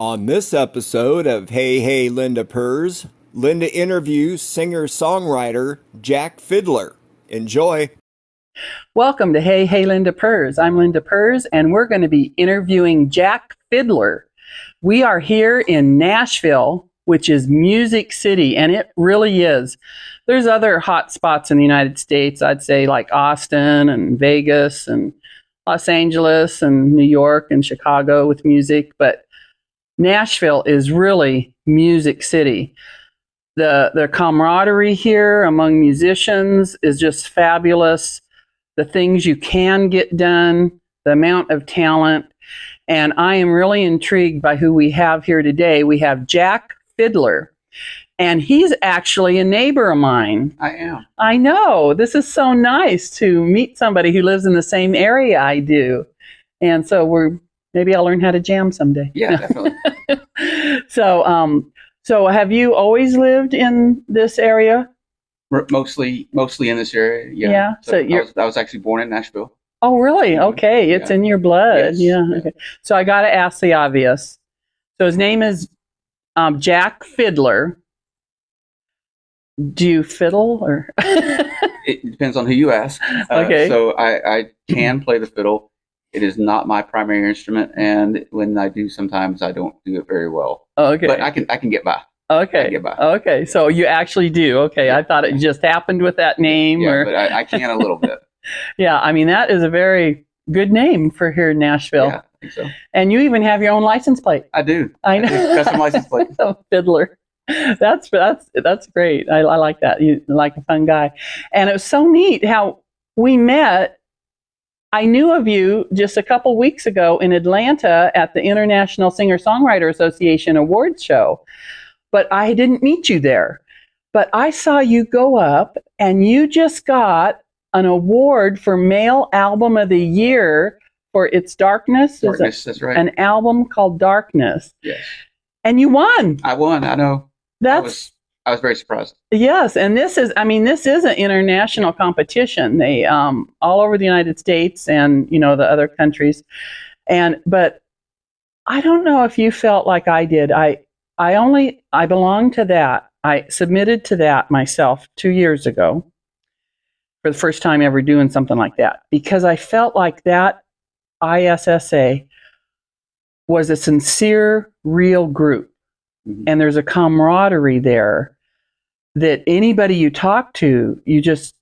On this episode of Hey Hey Linda Purrs, Linda interviews singer-songwriter Jak Fiddler. Enjoy. Welcome to Hey Hey Linda Purrs. I'm Linda Purrs, and we're going to be interviewing Jak Fiddler. We are here in Nashville, which is Music City, and it really is. There's other hot spots in the United States, I'd say, like Austin and Vegas and Los Angeles and New York and Chicago with music, but Nashville is really Music City. The camaraderie here among musicians is just fabulous. The things you can get done, the amount of talent, and I am really intrigued by who we have here today. We have Jak Fiddler, and he's actually a neighbor of mine. I am. I know. This is so nice to meet somebody who lives in the same area I do. And so maybe I'll learn how to jam someday. Yeah, definitely. So have you always lived in this area? Mostly in this area. Yeah. Yeah. So I was actually born in Nashville. Oh, really? Okay. It's in your blood. Yes. Yeah. Okay. So I got to ask the obvious. So his name is Jak Fiddler. Do you fiddle or? It depends on who you ask. Okay. So I can play the fiddle. It is not my primary instrument, and when I do, sometimes I don't do it very well. Okay. But I can get by. Okay. I can get by. Okay. So you actually do. Okay. Yeah. I thought it just happened with that name. Yeah, or... but I can a little bit. Yeah. I mean, that is a very good name for here in Nashville. Yeah, I think so. And you even have your own license plate. I do. I know. Custom license plate. Fiddler. That's great. I like that. You like a fun guy. And it was so neat how we met. I knew of you just a couple weeks ago in Atlanta at the International Singer-Songwriter Association Awards show, but I didn't meet you there. But I saw you go up and you just got an award for Male Album of the Year for It's Darkness. Darkness, that's right. An album called Darkness. Yes. And you won. I won. I know. I was very surprised. Yes, and this is an international competition. They all over the United States and the other countries, but I don't know if you felt like I did. I belong to that. I submitted to that myself 2 years ago for the first time ever doing something like that because I felt like that ISSA was a sincere, real group, and there's a camaraderie there. That anybody you talk to, you just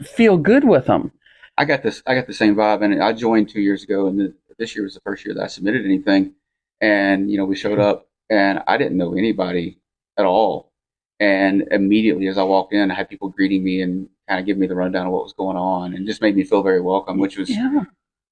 feel good with them. I got the same vibe, and I joined 2 years ago, and this year was the first year that I submitted anything. And we showed up, and I didn't know anybody at all. And immediately, as I walked in, I had people greeting me and kind of giving me the rundown of what was going on, and just made me feel very welcome, which was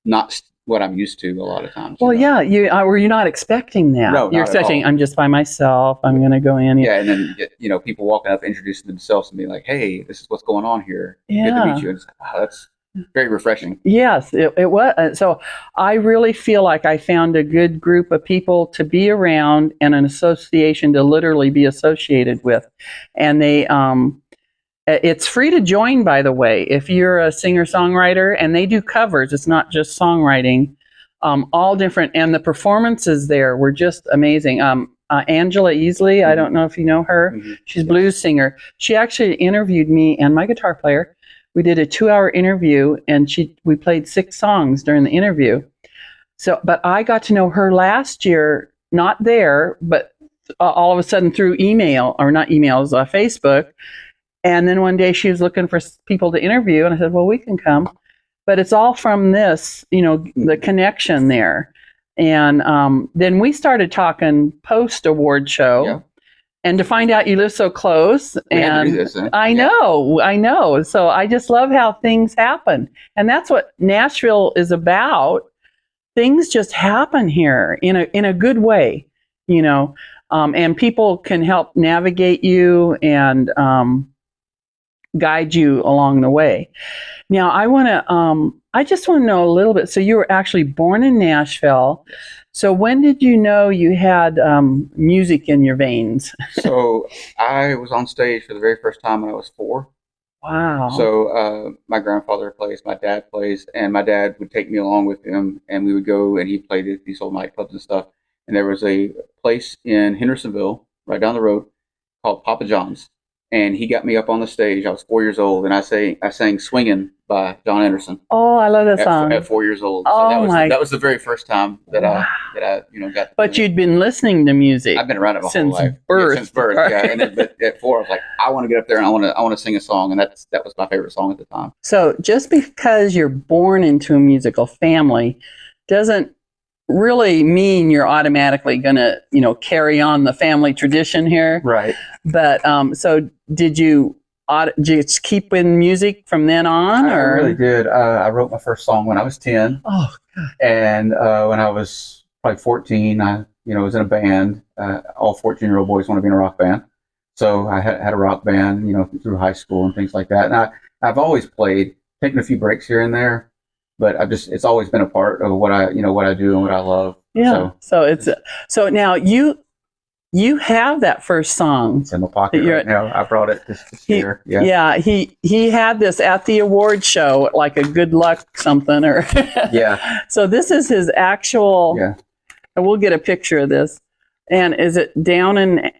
not what I'm used to a lot of times. Well, were you not expecting that? No, you're expecting I'm just by myself. I'm going to go in. Yeah, and then people walking up, introducing themselves, and being like, "Hey, this is what's going on here. Yeah. Good to meet you." And it's like, that's very refreshing. Yes, it was. So I really feel like I found a good group of people to be around and an association to literally be associated with, and they. It's free to join, by the way, if you're a singer-songwriter, and they do covers. It's not just songwriting, all different. And the performances there were just amazing. Angela Easley, I don't know if you know her. Mm-hmm. She's a blues singer. She actually interviewed me and my guitar player. We did a 2-hour interview, and we played 6 songs during the interview. But I got to know her last year, not there, but all of a sudden through email, or not emails, Facebook. And then one day she was looking for people to interview, and I said, well, we can come. But it's all from this, the connection there. And then we started talking post-award show. Yeah. And to find out you live so close. I know. So I just love how things happen. And that's what Nashville is about. Things just happen here in a good way, and people can help navigate you and guide you along the way. Now, I just want to know a little bit. So you were actually born in Nashville. So when did you know you had music in your veins? So I was on stage for the very first time when I was 4. Wow. So my grandfather plays, my dad plays, and my dad would take me along with him, and we would go, and he played at these old nightclubs and stuff. and there was a place in Hendersonville, right down the road, called Papa John's. And he got me up on the stage. I was 4 years old, and I sang "Swingin'" by John Anderson Oh, I love that song. at 4 years old. Oh, So my. that was the very first time that Wow. I got. To But you'd been listening to music. I've been around it my since whole life. birth. Yeah, since birth, Right. yeah. And then, but at 4, I was like, I want to get up there and I want to sing a song, and that was my favorite song at the time. So just because you're born into a musical family doesn't really mean you're automatically going to, carry on the family tradition here. Right. But so did you just keep in music from then on? I Or? really did. I wrote my first song when I was 10, Oh, and when I was probably 14, I was in a band. All 14-year-old boys want to be in a rock band, so I had a rock band, through high school and things like that. And I've always played, taking a few breaks here and there, but it's always been a part of what I do and what I love. yeah. So now you have that first song. It's in my pocket right now. I brought it this year. Yeah. Yeah, he had this at the award show, like a good luck something, or Yeah. So this is his actual. Yeah. And we'll get a picture of this. And is it Down and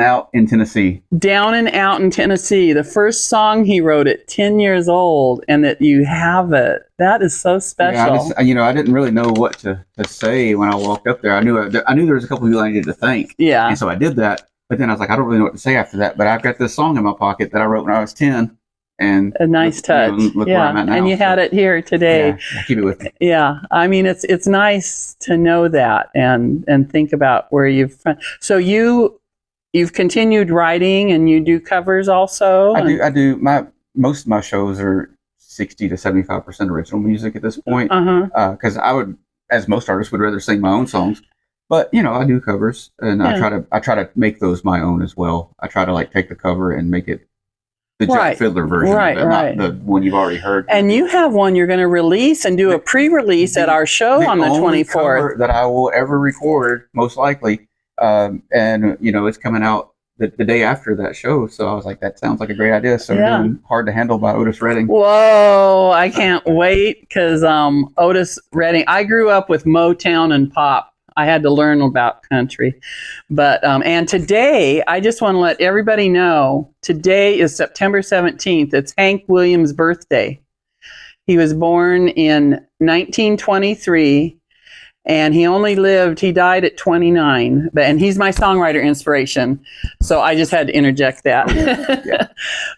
Out in Tennessee? Down and Out in Tennessee? The first song he wrote at 10 years old, and that you have it. That is so special. Yeah, I didn't really know what to say when I walked up there. I knew there was a couple of people I needed to thank. Yeah. And so I did that. But then I was like, I don't really know what to say after that. But I've got this song in my pocket that I wrote when I was 10. And A nice touch. Look where I'm at now. And you had it here today. Yeah, keep it with me. Yeah. I mean, it's nice to know that and think about where so you've continued writing and you do covers also? I do. Most of my shows are 60 to 75% original music at this point. Uh-huh. Because I would, as most artists, would rather sing my own songs. But I do covers, and Yeah. I try to make those my own as well. I try to take the cover and make it the Right. Jack Fiddler version, Right, of it, right. not the one you've already heard. And you have one you're going to release and do a pre-release at our show on the only 24th. cover that I will ever record, most likely, and it's coming out the day after that show. So I was like, that sounds like a great idea. So Yeah. we're doing "Hard to Handle" by Otis Redding. Whoa, I can't wait because Otis Redding, I grew up with Motown and pop. I had to learn about country. But and today, I just want to let everybody know, today is September 17th. It's Hank Williams' birthday. He was born in 1923, and he died at 29. And he's my songwriter inspiration. So I just had to interject that. Yeah.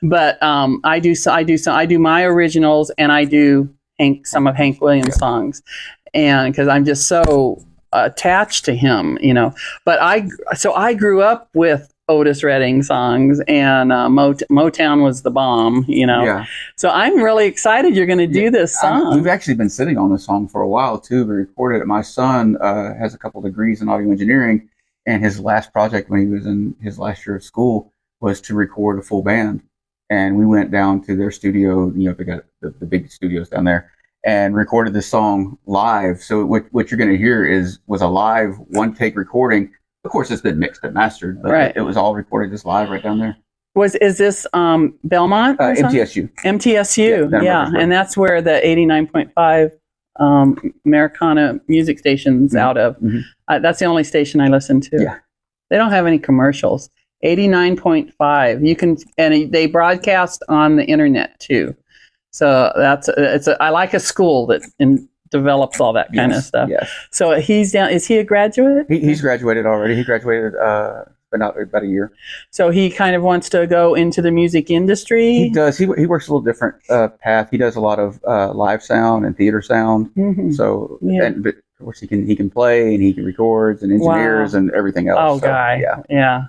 But I do my originals, and I do some of Hank Williams' songs. And because I'm just so attached to him, But I grew up with Otis Redding songs, and Motown was the bomb, Yeah. So I'm really excited you're going to do this song. We've actually been sitting on this song for a while too. We recorded it. My son has a couple degrees in audio engineering, and his last project when he was in his last year of school was to record a full band. And we went down to their studio. They got the big studios down there, and recorded this song live. So what you're going to hear was a live one-take recording. Of course, it's been mixed and mastered, but Right. it was all recorded just live right down there. Is this Belmont? or something? MTSU. MTSU, Yeah, yeah. And that's where the 89.5 Americana music station's out of. Mhm. That's the only station I listen to. Yeah. They don't have any commercials. 89.5. You can, and they broadcast on the internet too. So I like a school that develops all that kind of Yes, stuff. Yes. So he's down. Is he a graduate? He's graduated already. He graduated been out about a year. So he kind of wants to go into the music industry. He does. He works a little different path. He does a lot of live sound and theater sound. Mhm. So, Yeah. but of course, he can play and he records and engineers and everything else. Oh, So, guy. Yeah. Yeah.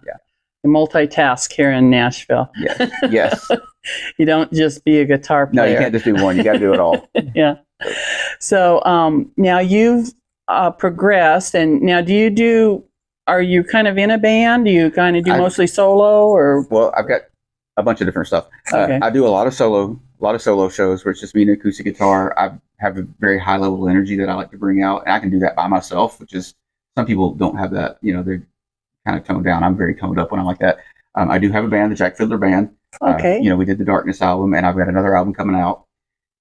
The multitask here in Nashville. Yes. Yes. You don't just be a guitar No, player. you can't just do one. You got to do it all. Yeah. So now you've progressed, and now are you kind of in a band? Do you kind of do mostly solo, or? Well, I've got a bunch of different stuff. Okay. I do a lot of solo shows where it's just me and acoustic guitar. I have a very high level of energy that I like to bring out, and I can do that by myself, which is, some people don't have that. They're kind of toned down. I'm very toned up when I'm like that. I do have a band, the Jak Fiddler Band. Okay. We did the Darkness album, and I've got another album coming out.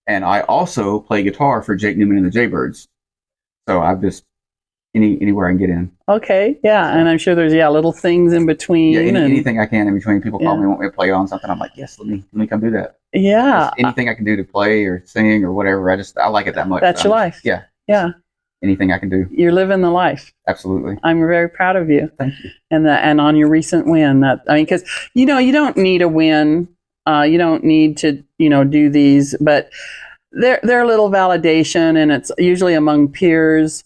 And I also play guitar for Jake Newman and the Jaybirds. So I've just anywhere I can get in. Okay, yeah, and I'm sure there's little things in between. Yeah, and, anything I can in between. People call me, want me to play on something. I'm like, yes, let me come do that. yeah, Just anything I can do to play or sing or whatever. I like it that much. that's your life. Yeah, Yeah, anything I can do. you're living the life. Absolutely. I'm very proud of you. Thank you. And on your recent win, because you don't need a win. You don't need to do these, but they're a little validation, and it's usually among peers.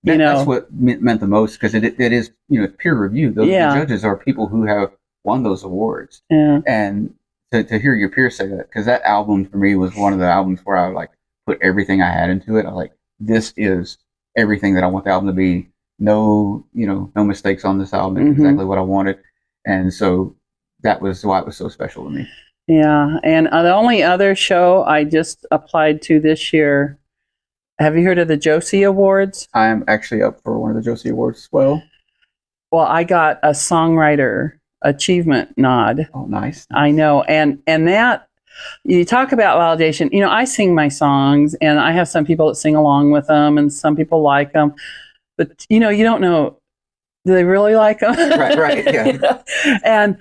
That's what meant the most, because it is peer review. Those the judges are people who have won those awards, and to hear your peers say that, because that album for me was one of the albums where I like put everything I had into it. I like, this is everything that I want the album to be. No mistakes on this album. It's exactly what I wanted, and so that was why it was so special to me. Yeah, and the only other show I just applied to this year. Have you heard of the Josie Awards? I'm actually up for one of the Josie Awards as well. Well, I got a songwriter achievement nod. Oh, nice. I know, and that, you talk about validation. I sing my songs, and I have some people that sing along with them, and some people like them. But you don't know, do they really like them? Right, yeah. And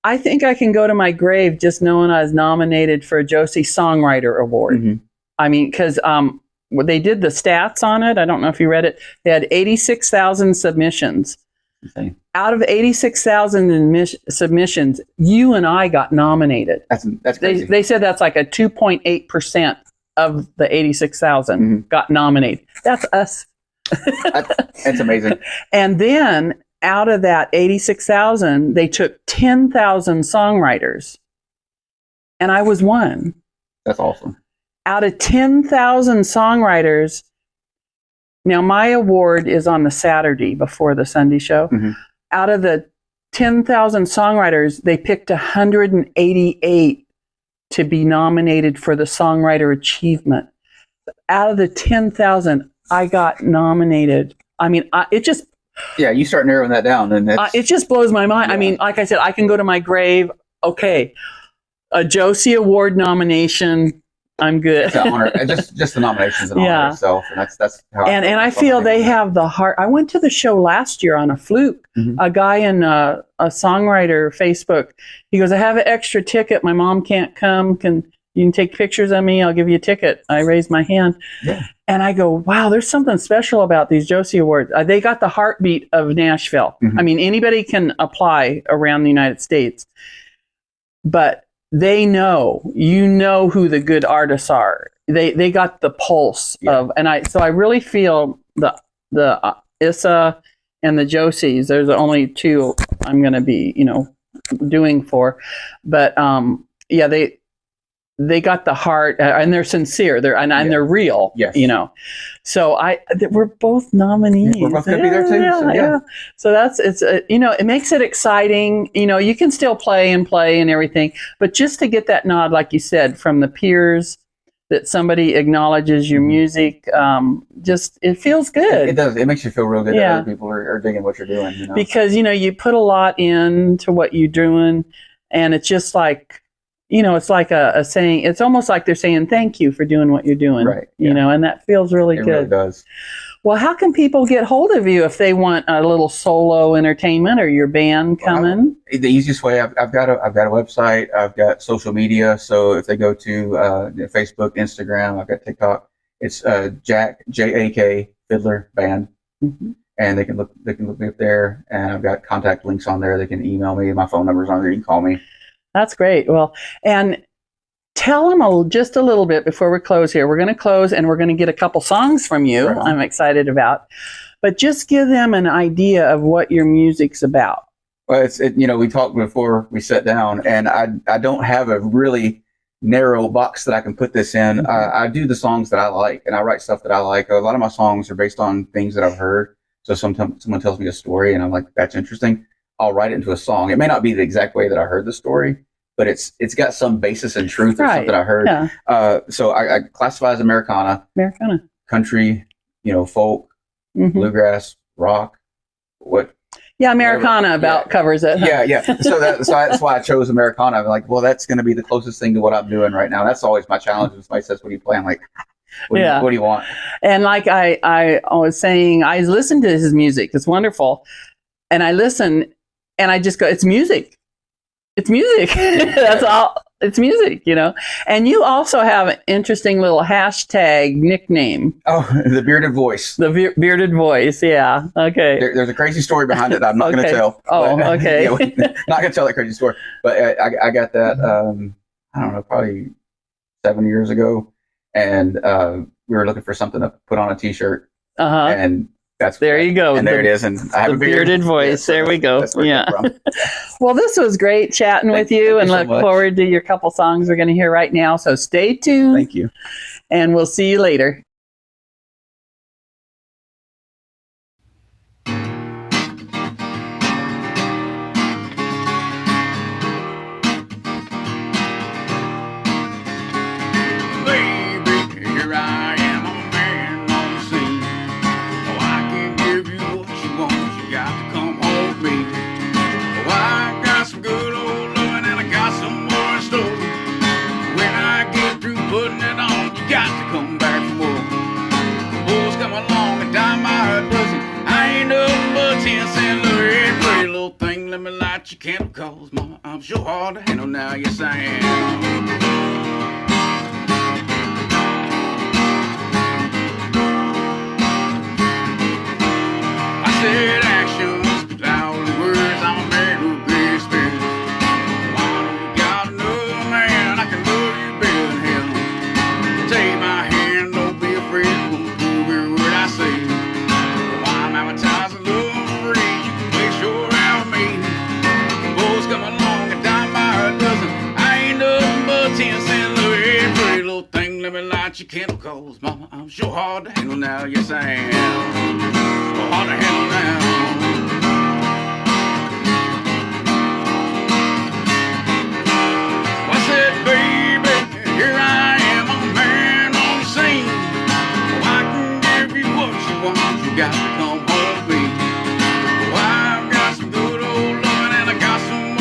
I think I can go to my grave just knowing I was nominated for a Josie Songwriter Award. Mm-hmm. I mean, because they did the stats on it. I don't know if you read it. They had 86,000 submissions. Okay. Out of 86,000 submissions, you and I got nominated. That's crazy. They said that's like a 2.8% of the 86,000 got nominated. That's us. That's amazing. And then out of that 86,000, they took 10,000 songwriters, and I was one. That's awesome. Out of 10,000 songwriters, now my award is on the Saturday before the Sunday show. Mm-hmm. Out of the 10,000 songwriters, they picked 188 to be nominated for the Songwriter Achievement. Out of the 10,000, I got nominated. I mean, it just... Yeah, you start narrowing that down, and it just blows my mind. Yeah. I mean, like I said, I can go to my grave. Okay, a Josie Award nomination... I'm good. It's an honor. Just the nominations an honor itself, and that's how. And I feel they have the heart. I went to the show last year on a fluke. Mm-hmm. A guy in a songwriter Facebook. He goes, "I have an extra ticket. My mom can't come. You can take pictures of me? I'll give you a ticket." I raised my hand, and I go, "Wow, there's something special about these Josie Awards. They got the heartbeat of Nashville. Mm-hmm. I mean, anybody can apply around the United States, but." They know, who the good artists are. They got the pulse of, and I really feel the Issa and the Josies. There's only two I'm going to be, doing for, but they got the heart, and they're sincere. They're real. Yes. So we're both nominees. We're both gonna be there too. Yeah. So it makes it exciting. You can still play and everything, but just to get that nod, like you said, from the peers, that somebody acknowledges your music, it feels good. It does. It makes you feel real good that other people are digging what you're doing. Because you put a lot into what you're doing, and it's just like. It's like a saying. It's almost like they're saying thank you for doing what you're doing. Right. Yeah. And that feels really good. It really does. Well, how can people get hold of you if they want a little solo entertainment or your band coming? The easiest way, I've got a website. I've got social media. So if they go to Facebook, Instagram, I've got TikTok. It's Jak Fiddler Band, and they can look me up there. And I've got contact links on there. They can email me. My phone number's on there. You can call me. That's great. Well, and tell them just a little bit before we close here. We're going to close, and we're going to get a couple songs from you. Right. I'm excited about, but just give them an idea of what your music's about. Well, we talked before we sat down, and I don't have a really narrow box that I can put this in. I do the songs that I like, and I write stuff that I like. A lot of my songs are based on things that I've heard. So sometimes someone tells me a story, and I'm like, that's interesting. I'll write it into a song. It may not be the exact way that I heard the story, but it's got some basis in truth or something I heard. Yeah. So I classify as Americana, country, folk, bluegrass, rock. What? Yeah, Americana covers it. Yeah. So that's why I chose Americana. I'm like, well, that's going to be the closest thing to what I'm doing right now. That's always my challenge. When somebody says, "What do you play?" I'm like, Yeah. What do you want? And like I was saying, I listen to his music. It's wonderful. And I listen and I just go, it's music. It's music. That's all. It's music, you know. And you also have an interesting little hashtag nickname. Oh, the bearded voice. The bearded voice. Yeah. Okay. There's a crazy story behind it. I'm not going to Okay. tell. Oh, but, okay. not going to tell that crazy story. But I got that. I don't know, probably 7 years ago, and we were looking for something to put on a T-shirt, and that's there you go. And there it is. And I have the a beard. Bearded voice. Yeah, there we go. Yeah. From. Well, this was great chatting with you, and look forward to your couple songs we're going to hear right now. So stay tuned. Thank you. And we'll see you later. You can't cause mama, I'm sure hard to handle now, yes I am. I said actions, loud words, I'm a man who great spirit. Why don't you got another man, I can love you better than hell. Take my hand, don't be afraid, won't prove every word I say. Why I'm advertising love free, you can place your out of me. Come along and dime by a dozen. I ain't nothing but 10-cent Louis. Pretty little thing, let me light your candle, cause mama, I'm sure hard to handle now. Yes, I am. Hard to handle now. I said, baby, here I am, I'm a man on the scene. Oh, I can give you what you want. You got to come home with me. Oh, I've got some good old loving and I got some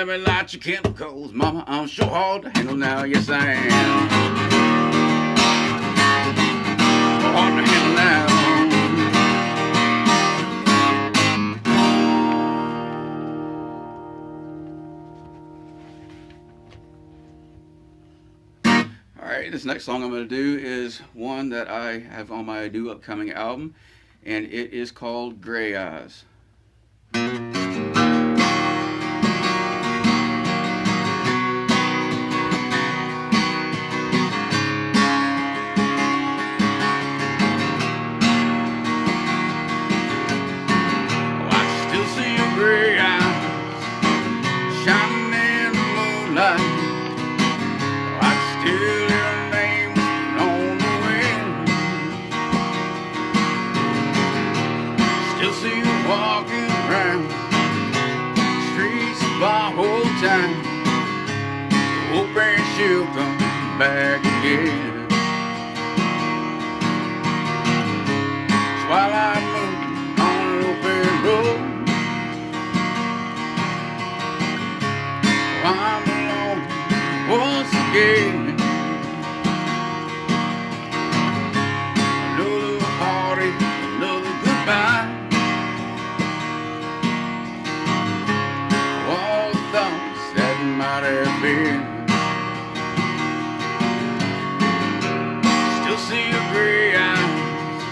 let me light your candle, cause mama, I'm sure hard to handle now, yes I am. Hard to handle now. Alright, this next song I'm going to do is one that I have on my new upcoming album, and it is called Gray Eyes. Gray eyes shining in the moonlight. I still hear her name on the wind. Still see her walking around streets by whole time, hoping she'll come back again. While I move on an open road, I'm alone once again. Another heartache, another goodbye. All the thoughts that might have been. Still see your gray eyes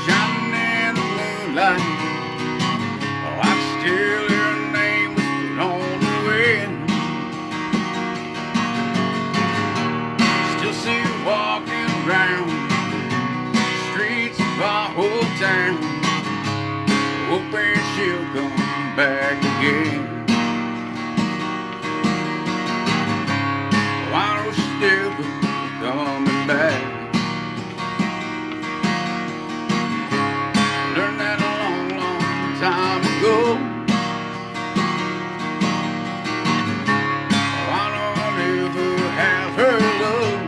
shining in the moonlight. Oh, I can still hear her name whispered on the wind. See her walking around streets of our whole town, hoping she'll come back again. Oh, I know she's still coming back. Learned that a long, long time ago. Oh, I know I'll never have her love.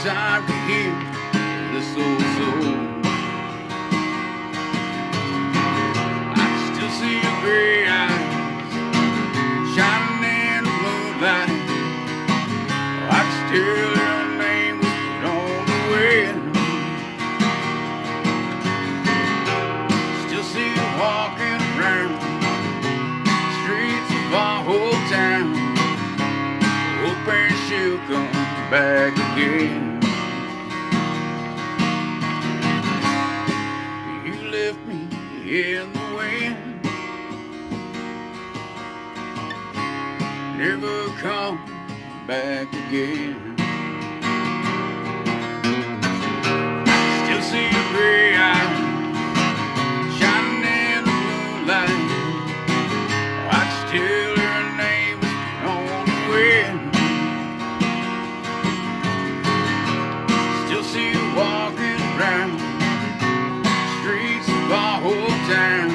Time to heal come back again. You left me in the wind, never come back again. Still see your gray eyes shining in the moonlight. I can still hear her name on the wind. Still see you walking around streets of our whole town,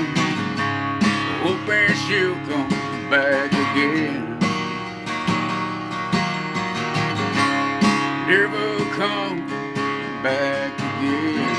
hoping she'll come back again. Never come back again.